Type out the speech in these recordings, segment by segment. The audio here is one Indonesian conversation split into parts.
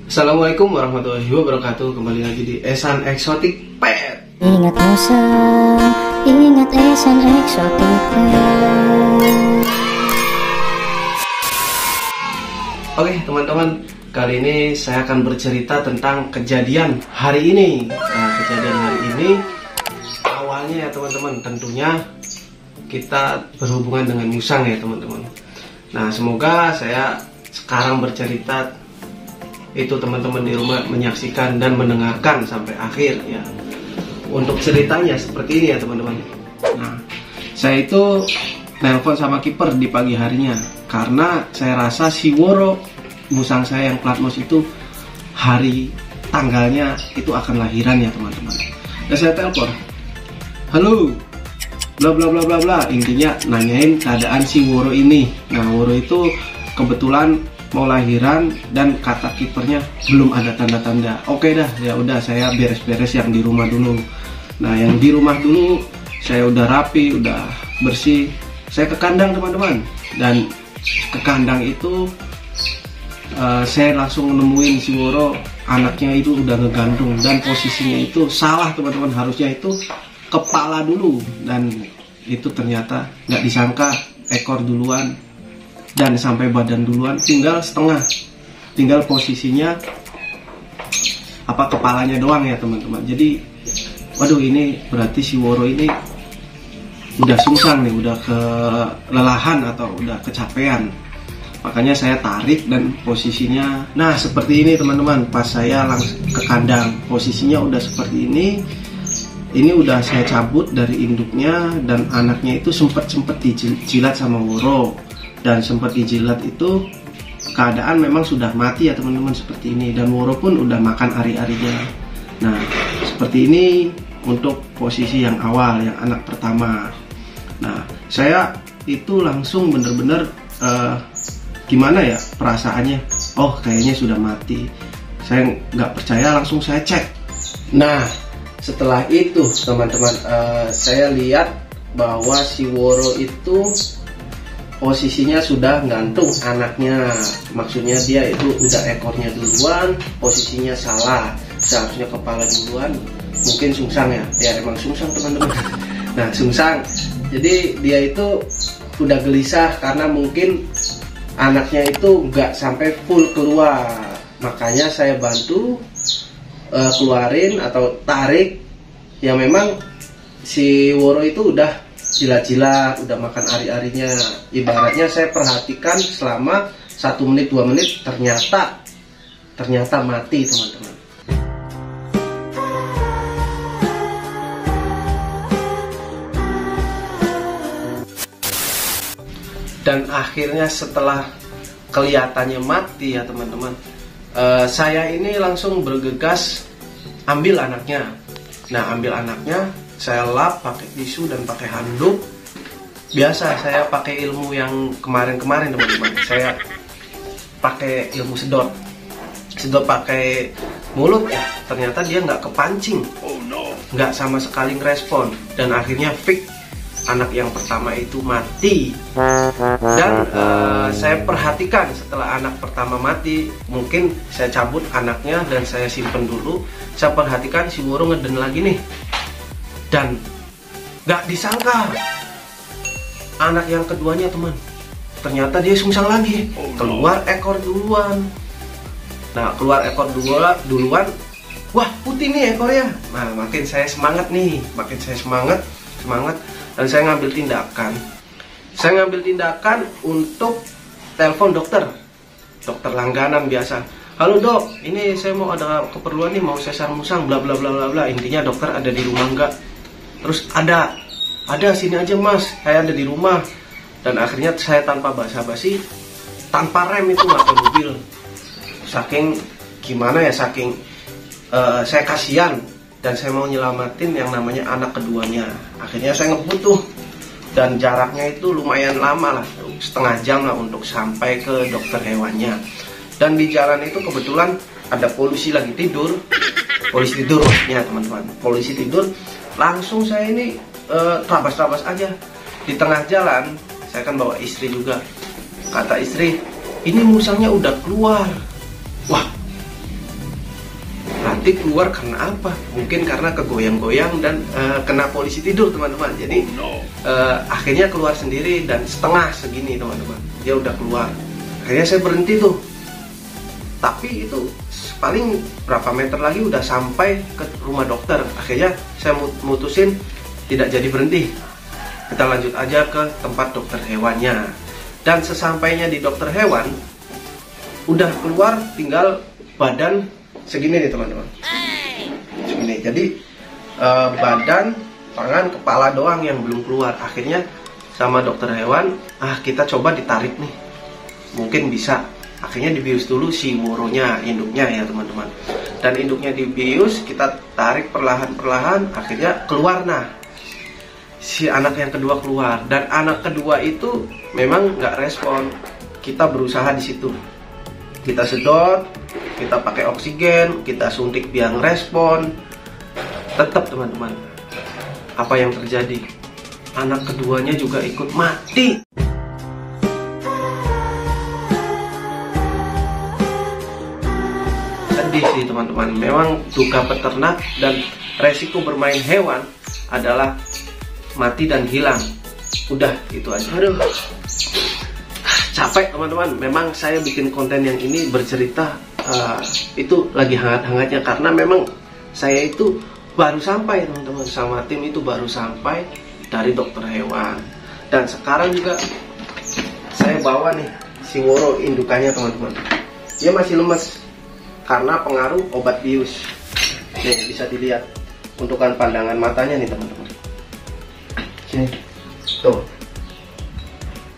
Assalamualaikum warahmatullahi wabarakatuh. Kembali lagi di Ehsan Exotic Pet. Ingat bosan, ingat Ehsan Exotic Pet. Oke teman-teman, kali ini saya akan bercerita tentang kejadian hari ini. Nah, kejadian hari ini awalnya ya teman-teman, tentunya kita berhubungan dengan musang ya teman-teman. Nah, semoga saya sekarang bercerita itu teman-teman di rumah menyaksikan dan mendengarkan sampai akhir ya. Untuk ceritanya seperti ini ya teman-teman. Nah, saya itu nelpon sama kiper di pagi harinya karena saya rasa si Woro, musang saya yang platmos itu hari tanggalnya itu akan lahiran ya teman-teman. Dan saya telepon, halo, bla bla bla bla bla, intinya nanyain keadaan si Woro ini. Nah, Woro itu kebetulan mau lahiran dan kata kipernya belum ada tanda-tanda. Oke dah, ya udah saya beres-beres yang di rumah dulu. Nah, yang di rumah dulu saya udah rapi, udah bersih. Saya ke kandang teman-teman, dan ke kandang itu saya langsung nemuin si Woro, anaknya itu udah ngegantung dan posisinya itu salah teman-teman, harusnya itu kepala dulu, dan itu ternyata nggak disangka ekor duluan dan sampai badan duluan, tinggal setengah, tinggal posisinya kepalanya doang ya teman-teman. Jadi waduh, ini berarti si Woro ini udah sungsang nih, udah kelelahan atau udah kecapean. Makanya saya tarik dan posisinya nah seperti ini teman-teman. Pas saya langsung ke kandang, posisinya udah seperti ini. Ini udah saya cabut dari induknya, dan anaknya itu sempat dijilat sama Woro, dan sempat dijilat itu keadaan memang sudah mati ya teman-teman, seperti ini. Dan Woro pun udah makan ari-arinya. Nah, seperti ini untuk posisi yang awal, yang anak pertama. Nah, saya itu langsung bener-bener gimana ya perasaannya, oh kayaknya sudah mati. Saya nggak percaya, langsung saya cek. Nah, setelah itu teman-teman, saya lihat bahwa si Woro itu posisinya sudah gantung anaknya. Maksudnya dia itu udah ekornya duluan, posisinya salah, seharusnya kepala duluan. Mungkin sungsang ya, ya emang sungsang teman-teman. Nah, sungsang, jadi dia itu udah gelisah karena mungkin anaknya itu nggak sampai full keluar. Makanya saya bantu keluarin atau tarik. Ya memang si Woro itu udah jilat-jilat, udah makan ari-arinya. Ibaratnya saya perhatikan selama 1 menit 2 menit, ternyata mati teman-teman. Dan akhirnya setelah kelihatannya mati ya teman-teman, saya ini langsung bergegas ambil anaknya. Nah, ambil anaknya, saya lap pakai tisu dan pakai handuk. Biasa saya pakai ilmu yang kemarin-kemarin teman-teman. Saya pakai ilmu sedot pakai mulut ya. Ternyata dia nggak kepancing, nggak sama sekali ngerespon, dan akhirnya fix anak yang pertama itu mati. Dan saya perhatikan setelah anak pertama mati, mungkin saya cabut anaknya dan saya simpen dulu. Saya perhatikan si Woro ngeden lagi nih, dan gak disangka anak yang keduanya teman, ternyata dia sungsang lagi, keluar ekor duluan. Nah, keluar ekor duluan, wah putih nih ekornya. Nah, makin saya semangat nih, semangat. Dan saya ngambil tindakan untuk telepon dokter langganan biasa. Halo dok, ini saya mau ada keperluan nih, mau sesar musang, bla bla bla bla bla. Intinya dokter ada di rumah enggak? Terus ada sini aja mas, saya ada di rumah. Dan akhirnya saya tanpa basa-basi, tanpa rem itu nggak ke mobil. Saking gimana ya, saya kasihan. Dan saya mau nyelamatin yang namanya anak keduanya. Akhirnya saya ngebut tuh, dan jaraknya itu lumayan lama lah, setengah jam lah untuk sampai ke dokter hewannya. Dan di jalan itu kebetulan ada polisi lagi tidur. Polisi tidur ya teman-teman, polisi tidur. Langsung saya ini terabas-terabas aja. Di tengah jalan, saya kan bawa istri juga. Kata istri, ini musangnya udah keluar. Wah, Nanti keluar karena apa? Mungkin karena kegoyang-goyang dan kena polisi tidur teman-teman. Jadi akhirnya keluar sendiri dan setengah segini teman-teman. Dia udah keluar. Akhirnya saya berhenti tuh. Tapi itu paling berapa meter lagi udah sampai ke rumah dokter. Akhirnya saya mutusin tidak jadi berhenti. Kita lanjut aja ke tempat dokter hewannya. Dan sesampainya di dokter hewan, udah keluar tinggal badan segini nih teman-teman, segini. Jadi badan, tangan, kepala doang yang belum keluar. Akhirnya sama dokter hewan, kita coba ditarik nih, mungkin bisa. Akhirnya dibius dulu si woronya, induknya ya teman-teman. Dan induknya dibius, kita tarik perlahan-perlahan, akhirnya keluar. Nah, si anak yang kedua keluar. Dan anak kedua itu memang nggak respon. Kita berusaha di situ. Kita sedot, kita pakai oksigen, kita suntik biar ngerespon. Tetap teman-teman, apa yang terjadi? Anak keduanya juga ikut mati. Sedih sih teman-teman. Memang duka peternak dan resiko bermain hewan adalah mati dan hilang. Udah, itu aja. Aduh, capek teman-teman. Memang saya bikin konten yang ini bercerita itu lagi hangat-hangatnya, karena memang saya itu baru sampai teman-teman, sama tim itu baru sampai dari dokter hewan. Dan sekarang juga saya bawa nih si woro indukannya teman-teman. Dia masih lemes karena pengaruh obat bius. Nih bisa dilihat untukan pandangan matanya nih teman-teman. Sini tuh.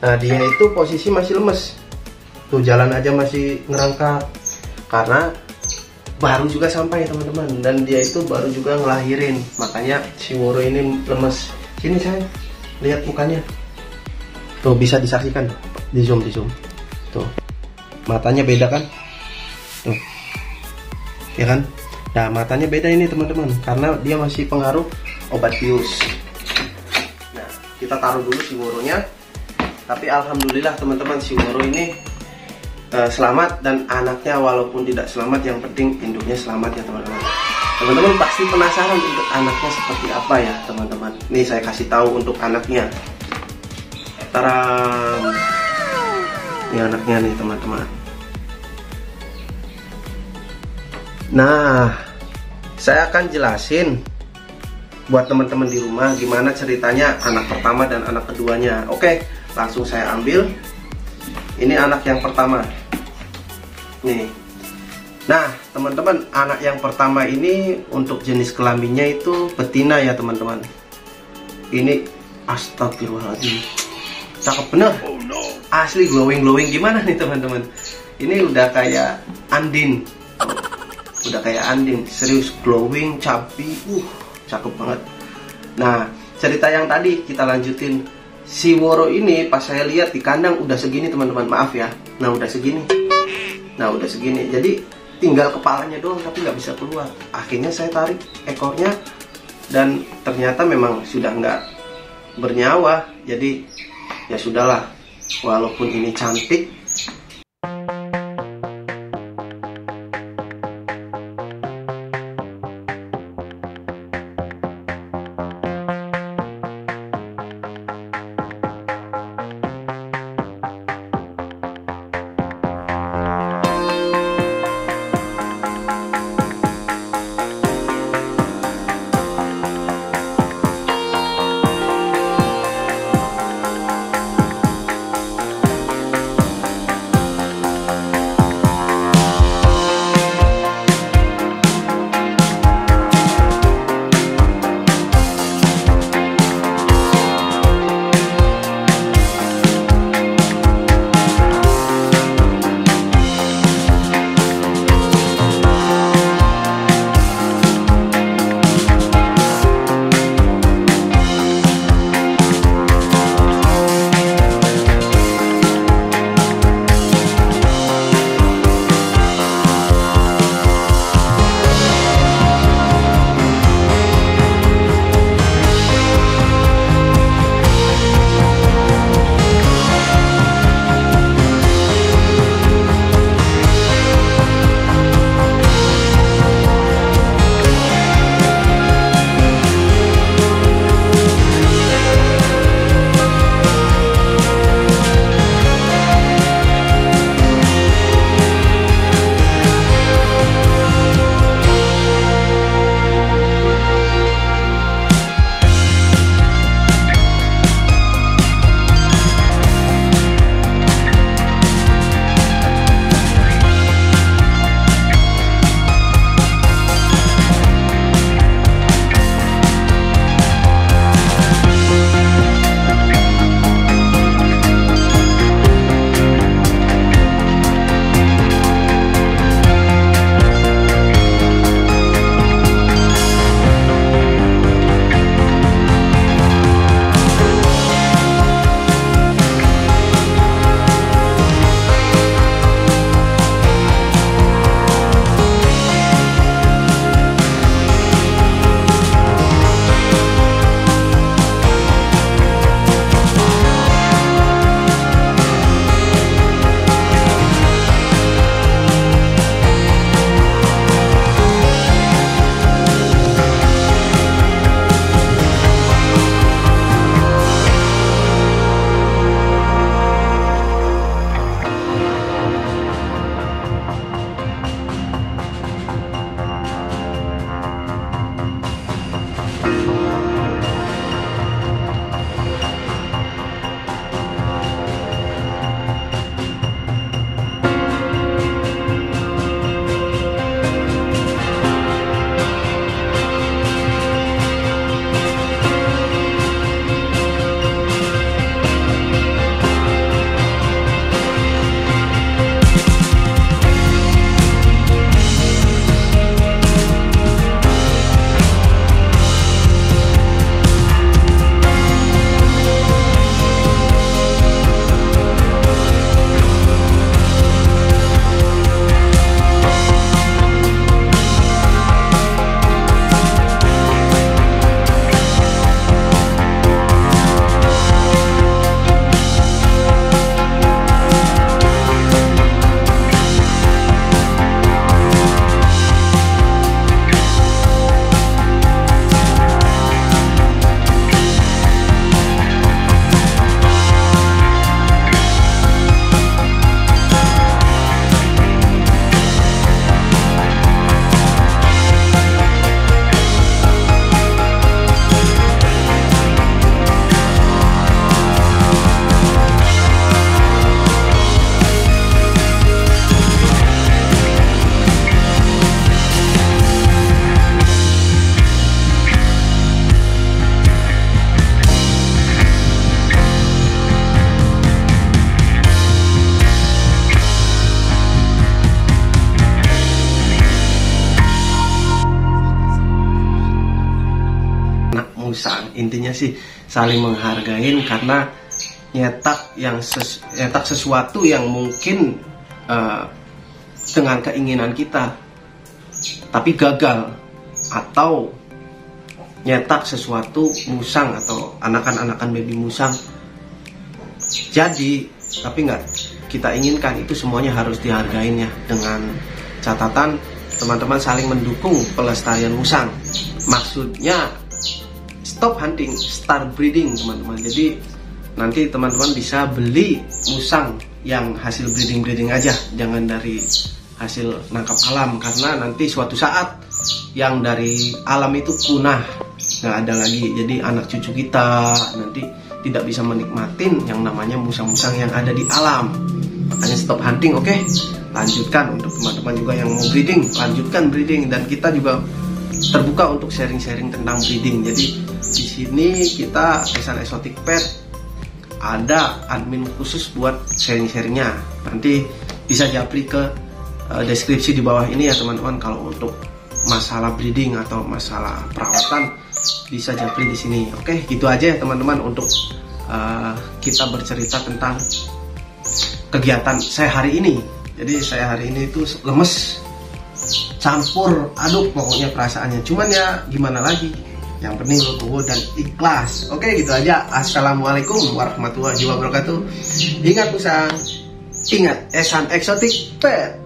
Nah, dia itu posisi masih lemes. Tuh, jalan aja masih ngerangkak. Karena baru juga sampai teman-teman. Dan dia itu baru juga ngelahirin. Makanya si woro ini lemes. Sini saya lihat mukanya. Tuh, bisa disaksikan. Di zoom. Tuh. Matanya beda kan? Tuh. Ya kan? Nah, matanya beda ini teman-teman. Karena dia masih pengaruh obat bius. Nah, kita taruh dulu si woronya. Tapi alhamdulillah teman-teman, si woro ini selamat. Dan anaknya walaupun tidak selamat, yang penting induknya selamat ya teman-teman. Teman-teman pasti penasaran untuk anaknya seperti apa ya teman-teman. Nih saya kasih tahu untuk anaknya. Taram. Ini anaknya nih teman-teman. Nah, saya akan jelasin buat teman-teman di rumah gimana ceritanya anak pertama dan anak keduanya. Oke, langsung saya ambil. Ini anak yang pertama. Nih. Nah, teman-teman, anak yang pertama ini untuk jenis kelaminnya itu betina ya teman-teman. Ini astagfirullahaladzim, cakep bener. Asli glowing gimana nih teman-teman. Ini udah kayak Andin. Udah kayak Andin, serius glowing, chubby, cakep banget. Nah, cerita yang tadi kita lanjutin. Si woro ini pas saya lihat di kandang udah segini teman-teman, maaf ya. Nah, udah segini. Jadi tinggal kepalanya doang tapi nggak bisa keluar. Akhirnya saya tarik ekornya dan ternyata memang sudah nggak bernyawa. Jadi ya sudahlah, walaupun ini cantik. musang. Intinya sih saling menghargain, karena nyetak sesuatu yang mungkin dengan keinginan kita tapi gagal, atau nyetak sesuatu musang atau anakan-anakan baby musang jadi tapi nggak kita inginkan, itu semuanya harus dihargain ya, dengan catatan teman-teman saling mendukung pelestarian musang. Maksudnya stop hunting, start breeding teman-teman. Jadi nanti teman-teman bisa beli musang yang hasil breeding aja, jangan dari hasil nangkap alam, karena nanti suatu saat yang dari alam itu punah, nggak ada lagi. Jadi anak cucu kita nanti tidak bisa menikmatin yang namanya musang-musang yang ada di alam. Makanya stop hunting, oke? Lanjutkan untuk teman-teman juga yang mau breeding, lanjutkan breeding, dan kita juga terbuka untuk sharing-sharing tentang breeding. Jadi di sini kita Esan Exotic Pet ada admin khusus buat sharing-sharingnya. Nanti bisa japri ke deskripsi di bawah ini ya teman-teman. Kalau untuk masalah breeding atau masalah perawatan bisa japri di sini. Oke, gitu aja ya teman-teman untuk kita bercerita tentang kegiatan saya hari ini. Jadi saya hari ini itu lemes, campur aduk pokoknya perasaannya. Cuman ya gimana lagi, yang penting legowo dan ikhlas. Oke, gitu aja. Assalamualaikum warahmatullahi wabarakatuh. Ingat musang, ingat Esan Exotic Pet.